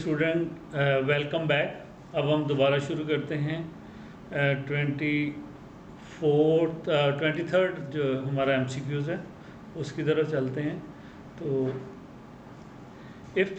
Student welcome back. अब हम दोबारा शुरू करते हैं 23rd जो हमारा MCQs है उसकी तरफ चलते हैं। तो if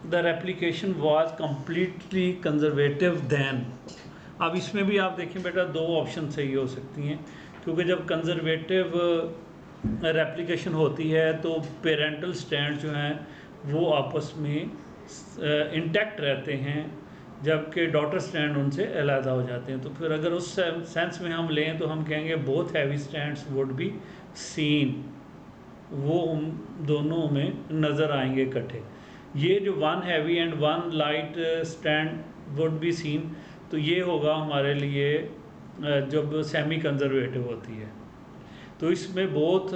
the replication was completely conservative than, अब इसमें भी आप देखें बेटा दो ऑप्शन सही हो सकती हैं, क्योंकि जब कंजर्वेटिव रेप्लिकेशन होती है तो पेरेंटल स्टैंड जो हैं वो आपस में इंटैक्ट रहते हैं, जबकि डॉटर स्टैंड उनसे अलहदा हो जाते हैं। तो फिर अगर उस सेंस में हम लें तो हम कहेंगे both heavy stands would be seen, वो उन दोनों में नज़र आएंगे इकट्ठे। ये जो one heavy and one light stand would be seen, तो ये होगा हमारे लिए जब सेमी कंजर्वेटिव होती है। तो इसमें बोथ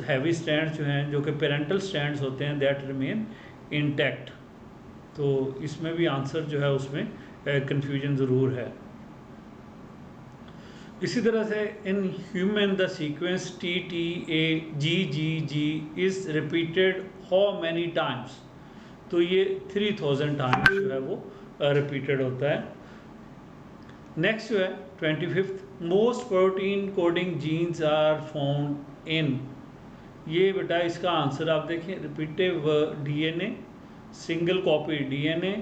हैवी स्टैंड्स जो हैं जो कि पेरेंटल स्टैंड्स होते हैं दैट रिमेन इंटैक्ट। तो इसमें भी आंसर जो है उसमें कंफ्यूजन ज़रूर है। इसी तरह से in human the sequence TTAGGG is repeated how many times, तो ये 3000 टाइम्स जो है वो रिपीटेड होता है। नेक्स्ट जो है 25th, most protein coding genes are found in, ये बेटा इसका आंसर आप देखें, repetitive DNA, single copy DNA,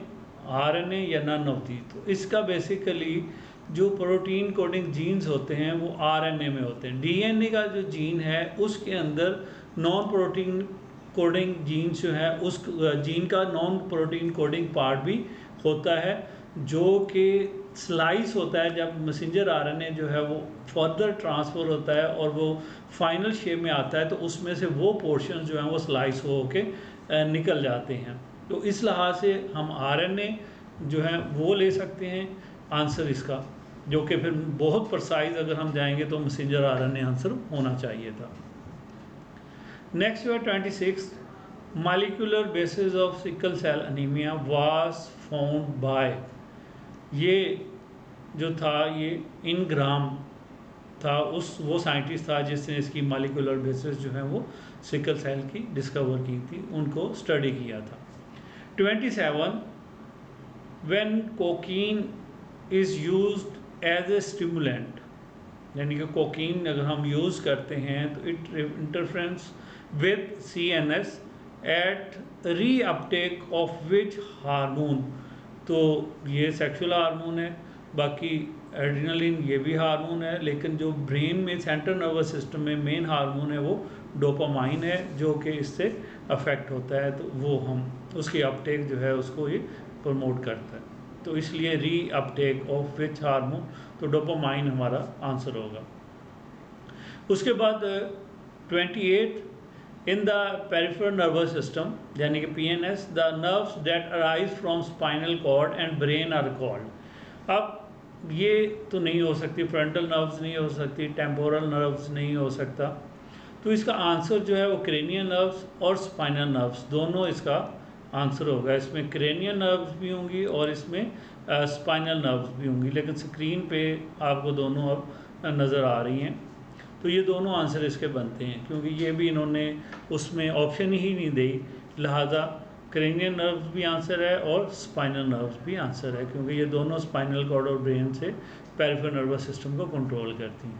RNA या नन ऑफ दी। तो इसका बेसिकली जो प्रोटीन कोडिंग जीन्स होते हैं वो RNA में होते हैं। DNA का जो जीन है उसके अंदर नॉन प्रोटीन कोडिंग जीन्स जो है उस जीन का नॉन प्रोटीन कोडिंग पार्ट भी होता है, जो कि स्लाइस होता है जब मैसेंजर RNA जो है वो फर्दर ट्रांसफ़र होता है और वो फाइनल शेप में आता है, तो उसमें से वो पोर्शन जो हैं वो स्लाइस हो के निकल जाते हैं। तो इस लिहाज से हम RNA जो है वो ले सकते हैं आंसर इसका, जो कि फिर बहुत प्रिसाइज अगर हम जाएंगे तो मैसेंजर RNA आंसर होना चाहिए था। नेक्स्ट जो है 26, molecular basis of sickle cell anaemia was found by, ये जो था ये इनग्राम था, वो साइंटिस्ट था जिसने इसकी मॉलिक्यूलर बेसिस जो है वो सिकल सेल की डिस्कवर की थी, उनको स्टडी किया था। 27, when cocaine is used as a stimulant, यानी कि कोकीन अगर हम यूज़ करते हैं तो it interferes with CNS at reuptake of which hormone, तो ये सेक्सुअल हार्मोन है, बाकी एड्रेनलिन ये भी हार्मोन है, लेकिन जो ब्रेन में सेंट्रल नर्वस सिस्टम में मेन हार्मोन है वो डोपामाइन है, जो कि इससे अफेक्ट होता है, तो वो हम उसकी अपटेक जो है उसको ये प्रमोट करता है। तो इसलिए reuptake of which hormone, तो डोपामाइन हमारा आंसर होगा। उसके बाद 28, in the peripheral nervous system यानी कि PNS, the nerves that arise from spinal cord and brain are called. अब ये तो नहीं हो सकती, फ्रंटल नर्व्स नहीं हो सकती, टेम्पोरल नर्व्स नहीं हो सकता, तो इसका आंसर जो है वो क्रेनियल नर्व्स और स्पाइनल नर्व्स दोनों इसका आंसर होगा। इसमें क्रेनियल नर्व्स भी होंगी और इसमें स्पाइनल नर्व्स भी होंगी, लेकिन स्क्रीन पे आपको दोनों अब नज़र आ रही हैं। तो ये दोनों आंसर इसके बनते हैं, क्योंकि ये भी इन्होंने उसमें ऑप्शन ही नहीं दी, लिहाजा क्रेनियल नर्व्स भी आंसर है और स्पाइनल नर्व्स भी आंसर है, क्योंकि ये दोनों स्पाइनल कॉर्ड और ब्रेन से पेरिफेरल नर्वस सिस्टम को कंट्रोल करती हैं।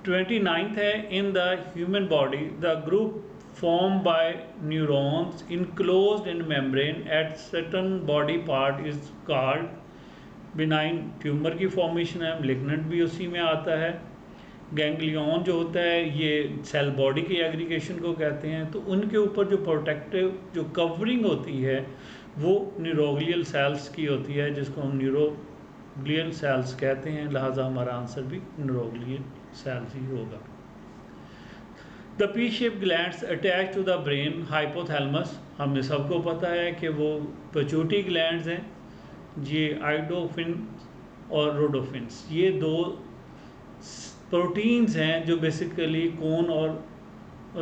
29th है, in the human body the group formed by neurons enclosed in membrane at certain body part is called benign, tumour की फॉर्मेशन है, malignant भी उसी में आता है। गैंग्लियन जो होता है ये सेल बॉडी की एग्रीगेशन को कहते हैं, तो उनके ऊपर जो प्रोटेक्टिव जो कवरिंग होती है वो न्यूरोग्लियल सेल्स की होती है, जिसको हम न्यूरोग्लियल सेल्स कहते हैं, लिहाजा हमारा आंसर भी न्यूरोग्लियल सेल्स ही होगा। The pea shape glands attach to the brain hypothalamus, हमें सबको पता है कि वो पिट्यूटरी ग्लैंड्स हैं, ये आइडोफिन और रोडोफिन्स, ये दो प्रोटीन्स हैं जो बेसिकली कोन और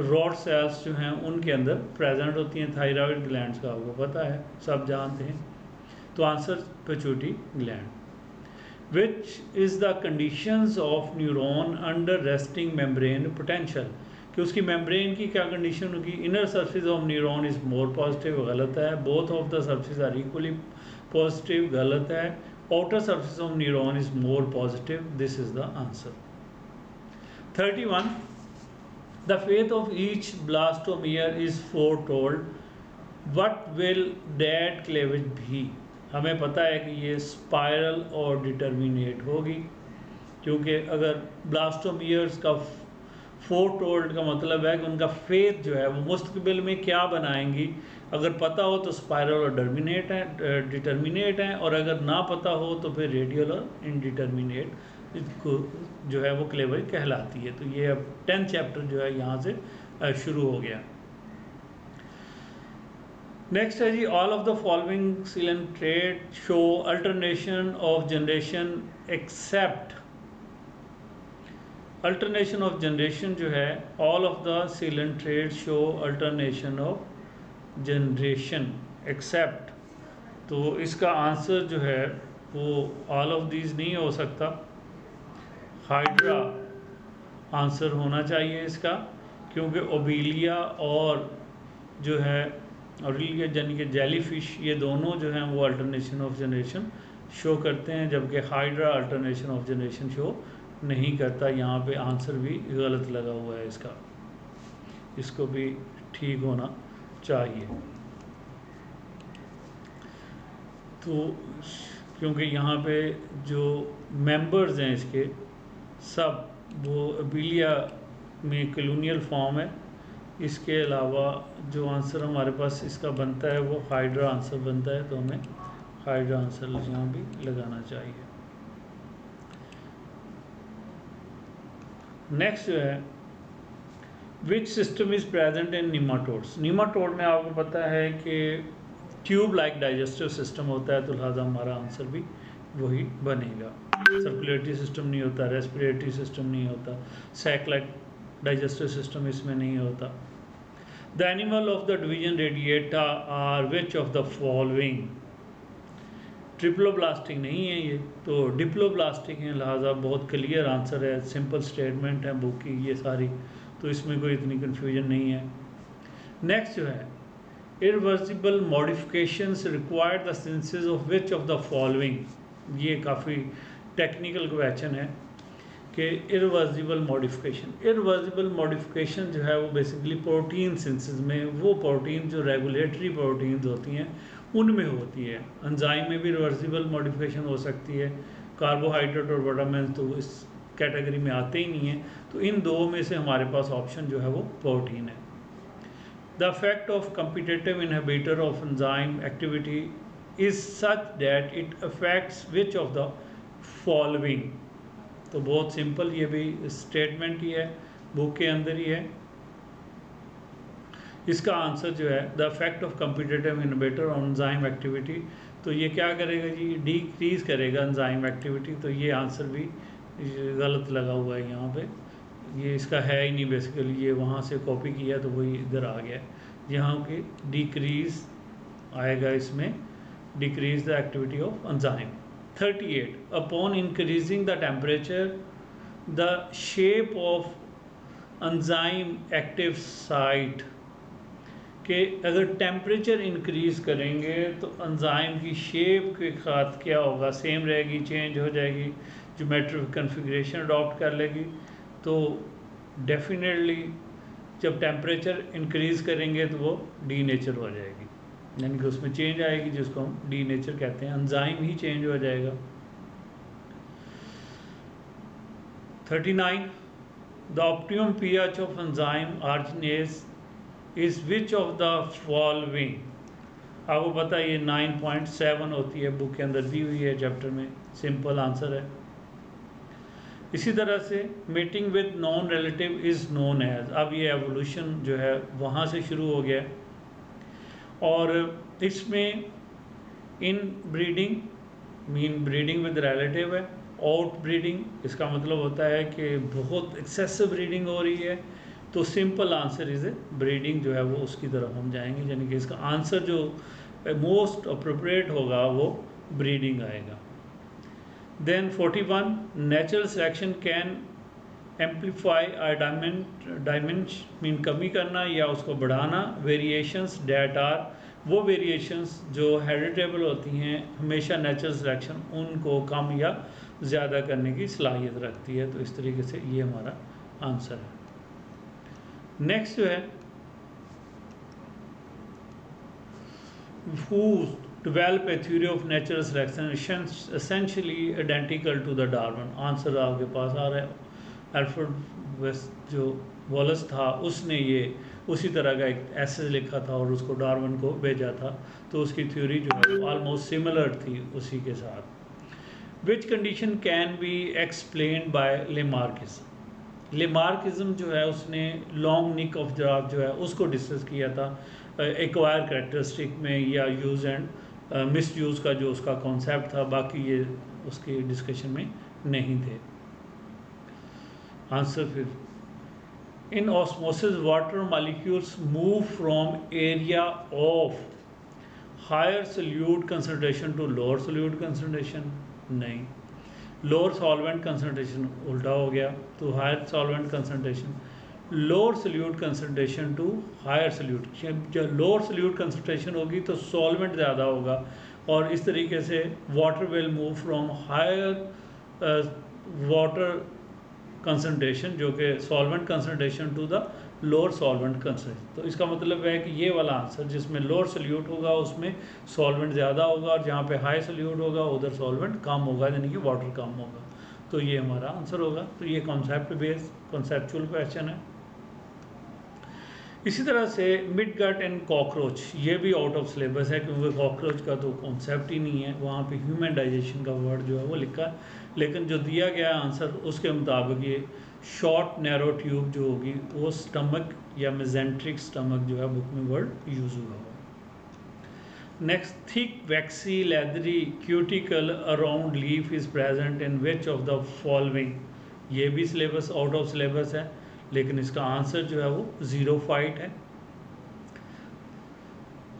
रॉड सेल्स जो हैं उनके अंदर प्रेजेंट होती हैं। थायराइड ग्लैंड्स का आपको पता है, सब जानते हैं, तो answer pituitary gland. Which is the conditions of neuron under resting membrane potential, कि उसकी मेम्ब्रेन की क्या कंडीशन होगी। Inner surface of neuron is more positive, गलत है। Both of the surface are equally positive, गलत है। Outer surface of neuron is more positive, this is the answer. 31, the fate of each blastomere is foretold, what will that cleavage भी। हमें पता है कि ये स्पाइरल और डिटर्मिनेट होगी, क्योंकि अगर ब्लास्टोमियर्स का फोरटोल्ड का मतलब है कि उनका फेथ जो है वो मुस्तकबिल में क्या बनाएंगी। अगर पता हो तो स्पाइरल और डिटर्मिनेट हैं, और अगर ना पता हो तो फिर रेडियल और इनडिटर्मिनेट इसको जो है वो क्लेवेज कहलाती है। तो ये अब 10th चैप्टर जो है यहाँ से शुरू हो गया। नेक्स्ट है जी, all of the following sealant trade show alternation of generation except. Alternation of generation जो है, all of the sealant trade show alternation of generation except. तो इसका आंसर जो है वो ऑल ऑफ दीज नहीं हो सकता, हाइड्रा आंसर होना चाहिए इसका, क्योंकि ओबीलिया और जो है ओबीलिया यानी कि जेलीफिश, ये दोनों जो हैं वो अल्टरनेशन ऑफ जनरेशन शो करते हैं, जबकि hydra alternation of generation show नहीं करता। यहाँ पे आंसर भी गलत लगा हुआ है इसका, इसको भी ठीक होना चाहिए। तो क्योंकि यहाँ पे जो मेंबर्स हैं इसके सब वो अबीलिया में कॉलोनियल फॉर्म है, इसके अलावा जो आंसर हमारे पास इसका बनता है वो हाइड्रा आंसर बनता है, तो हमें हाइड्रा आंसर यहाँ भी लगाना चाहिए। नेक्स्ट जो है, which system is present in nematodes. Nematode में आपको पता है कि ट्यूब लाइक डाइजेस्टिव सिस्टम होता है, तो लिहाजा हमारा आंसर भी वही बनेगा। सर्कुलेटरी सिस्टम नहीं होता, रेस्पिरेटरी सिस्टम नहीं होता, सैक लाइक डाइजेस्टिव सिस्टम इसमें नहीं होता। The animal of the division Radiata are which of the following. Triploblastic नहीं है ये, तो डिप्लोब्लास्टिक है, लिहाजा बहुत क्लियर आंसर है, सिंपल स्टेटमेंट है बुक की ये सारी, तो इसमें कोई इतनी कन्फ्यूजन नहीं है। नेक्स्ट जो है, irreversible modifications required the synthesis of which of the following. ये काफ़ी टेक्निकल क्वेश्चन है कि इरिवर्सिबल मॉडिफिकेशन जो है वो बेसिकली प्रोटीन सिंथेसिस में, वो प्रोटीन जो रेगुलेटरी प्रोटीन्स होती हैं उनमें होती है। एंजाइम में भी रिवर्सिबल मॉडिफिकेशन हो सकती है, कार्बोहाइड्रेट और विटामिन तो इस कैटेगरी में आते ही नहीं हैं, तो इन दो में से हमारे पास ऑप्शन जो है वो प्रोटीन है। The effect of competitive inhibitor of enzyme activity is such that it affects which of the following. तो बहुत सिंपल, ये भी स्टेटमेंट ही है, बुक के अंदर ही है। इसका आंसर जो है the effect of competitive inhibitor on enzyme activity, तो ये क्या करेगा जी, डिक्रीज करेगा एंजाइम एक्टिविटी, तो ये आंसर भी गलत लगा हुआ है यहाँ पे, ये इसका है ही नहीं बेसिकली, ये वहाँ से कॉपी किया तो वही इधर आ गया, यहाँ की डिक्रीज आएगा इसमें, decrease the activity of enzyme. 38, upon increasing the temperature the shape of enzyme active site, कि अगर टेम्परेचर इंक्रीज़ करेंगे तो एंजाइम की शेप के साथ क्या होगा, सेम रहेगी, चेंज हो जाएगी, ज्योमेट्रिक कन्फिग्रेशन अडॉप्ट कर लेगी। तो डेफिनेटली जब टेम्परेचर इंक्रीज़ करेंगे तो वो डीनेचर हो जाएगी, यानी कि उसमें चेंज आएगी, जिसको हम डीनेचर कहते हैं, एंजाइम ही चेंज हो जाएगा। 39, the optimum pH of enzyme arginase is which of the following. आपको पता है ये 9.7 होती है, बुक के अंदर दी हुई है चैप्टर में, सिंपल आंसर है। इसी तरह से meeting with non relative is known as, अब ये एवोल्यूशन जो है वहाँ से शुरू हो गया, और इसमें इन breeding mean breeding with relative है, आउट ब्रीडिंग इसका मतलब होता है कि बहुत एक्सेसिव ब्रीडिंग हो रही है, तो सिंपल आंसर इज़ ब्रीडिंग जो है वो उसकी तरफ हम जाएंगे, यानी कि इसका आंसर जो मोस्ट अप्रोप्रिएट होगा वो ब्रीडिंग आएगा। Then 41, natural selection can amplify dimension mean कमी करना या उसको बढ़ाना। वेरिएशंस डेट आर वो वेरिएशंस जो हेरिटेबल होती हैं, हमेशा नेचुरल सिलेक्शन उनको कम या ज़्यादा करने की सलाहियत रखती है। तो इस तरीके से ये हमारा आंसर है। नेक्स्ट जो है, who develop a theory of natural selection essentially identical to the Darwin। Answer आपके पास आ रहा है। अल्फ्रेड वेस्ट जो वॉलस था उसने ये उसी तरह का एक एसे लिखा था और उसको डार्विन को भेजा था, तो उसकी थ्योरी जो है ऑलमोस्ट सिमिलर थी उसी के साथ। Which condition can be explain by Lamarckism. Lamarckism जो है उसने लॉन्ग निक ऑफ जिराफ जो है उसको डिस्कस किया था एक्वायर कैरेक्टरिस्टिक में या यूज़ एंड मिस यूज़ का जो उसका कॉन्सेप्ट था, बाकी ये उसके डिस्कशन में नहीं थे। आंसर फिर, in osmosis water molecules move from area of higher solute concentration to lower solute concentration. नहीं, लोअर सॉल्वेंट कंसंट्रेशन उल्टा हो गया, तो higher solvent concentration, lower solute concentration to higher solute. जब लोअर सोल्यूट कंसंट्रेशन होगी तो solvent ज़्यादा होगा, और इस तरीके से water will move from higher water concentration जो कि solvent concentration to the lower solvent concentration. तो इसका मतलब है कि ये वाला आंसर जिसमें लोअर सोल्यूट होगा उसमें सॉल्वेंट ज़्यादा होगा, और जहाँ पे हाई सोल्यूट होगा उधर सॉल्वेंट कम होगा, यानी कि वाटर कम होगा। तो ये हमारा आंसर होगा। तो ये कॉन्सेप्ट बेस्ड कॉन्सेप्चुअल क्वेश्चन है। इसी तरह से मिड गट एंड कॉकरोच, ये भी आउट ऑफ सिलेबस है क्योंकि कॉकरोच का तो कॉन्सेप्ट ही नहीं है, वहाँ पे ह्यूमन डाइजेशन का वर्ड जो है वो लिखा है, लेकिन जो दिया गया आंसर उसके मुताबिक ये शॉर्ट नैरो ट्यूब जो होगी वो स्टमक या मेजेंट्रिक स्टमक जो है बुक में वर्ड यूज हुआ है। Next, thick vaccine leathery cuticle around leaf is present in which of the following. ये भी सिलेबस आउट ऑफ सिलेबस है, लेकिन इसका आंसर जो है वो ज़ीरोफाइट है।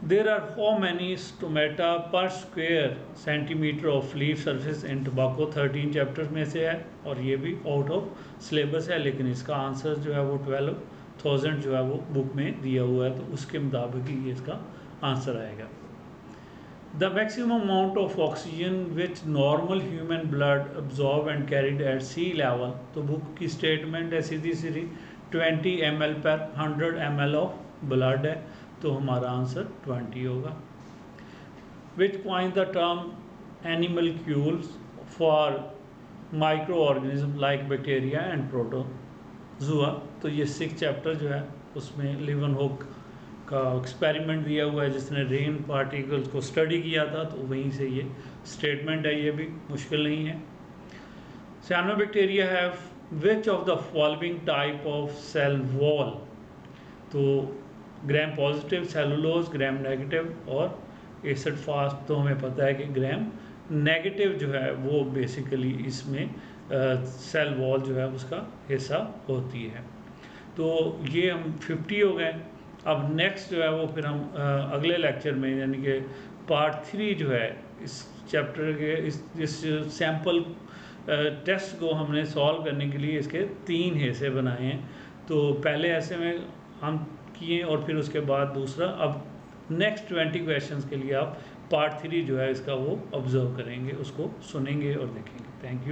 There are how many stomata per square centimetre of leaf surface in tobacco, 13 chapter में से है, और ये भी आउट ऑफ सिलेबस है, लेकिन इसका आंसर जो है वो 12,000 जो है वो बुक में दिया हुआ है, तो उसके मुताबिक ही इसका आंसर आएगा। The maximum amount of oxygen which normal human blood absorb and carried at sea level, तो बुक की स्टेटमेंट है सीधी सीधी 20 ml पर 100 ml ऑफ ब्लड है, तो हमारा आंसर 20 होगा। Which coin the term animalcules for micro organism like bacteria and protozoa, तो ये 6 चैप्टर जो है उसमें लिवनहुक का एक्सपेरिमेंट दिया हुआ है जिसने रेन पार्टिकल्स को स्टडी किया था, तो वहीं से ये स्टेटमेंट है, ये भी मुश्किल नहीं है। Cyanobacteria have which of the following type of cell wall, तो gram positive cellulose, gram negative और एसिड फास्ट, तो हमें पता है कि ग्राम नेगेटिव जो है वो बेसिकली इसमें सेल वॉल जो है उसका हिस्सा होती है। तो ये हम 50 हो गए। अब नेक्स्ट जो है वो फिर हम अगले लेक्चर में, यानी कि पार्ट 3 जो है इस चैप्टर के इस सैम्पल टेस्ट को हमने सॉल्व करने के लिए इसके 3 हिस्से बनाए हैं। तो पहले ऐसे में हम किए और फिर उसके बाद दूसरा। अब नेक्स्ट 20 क्वेश्चंस के लिए आप पार्ट 3 जो है इसका वो ऑब्जर्व करेंगे, उसको सुनेंगे और देखेंगे। Thank you.